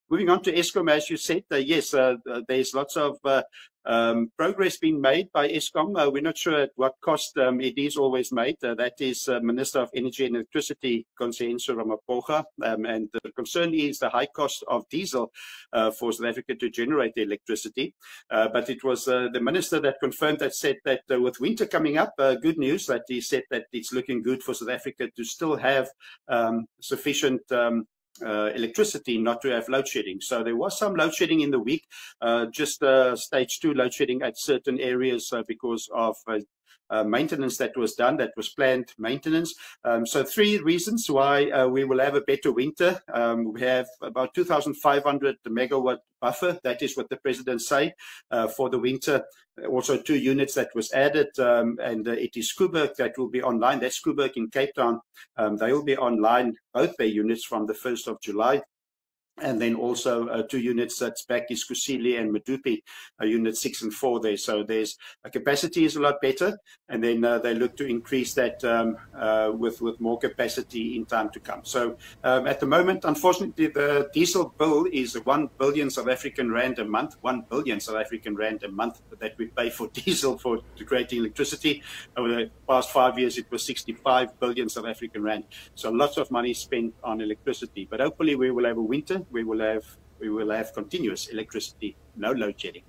moving on to Eskom, as you said, yes, there's lots of progress being made by Eskom. We're not sure at what cost it is always made. That is Minister of Energy and Electricity, Nontshekiso Ramaphosa. And the concern is the high cost of diesel for South Africa to generate the electricity. But it was the minister that confirmed that, said that with winter coming up, good news that he said that it's looking good for South Africa to still have sufficient electricity, not to have load shedding. So there was some load shedding in the week, just stage 2 load shedding at certain areas because of maintenance that was done, that was planned maintenance. So 3 reasons why we will have a better winter. We have about 2,500 megawatt buffer. That is what the president say for the winter. Also 2 units that was added, and it is Koeberg that will be online. That's Koeberg in Cape Town. They will be online, both their units, from the 1st of July. And then also 2 units that's back is Kusile and Medupi, unit 6 and 4 there. So there's capacity is a lot better, and then they look to increase that with more capacity in time to come. So at the moment, unfortunately, the diesel bill is 1 billion South African rand a month. 1 billion South African rand a month that we pay for diesel for creating electricity. Over the past 5 years, it was 65 billion South African rand. So lots of money spent on electricity. But hopefully, we will have a winter. We will have continuous electricity, no load shedding.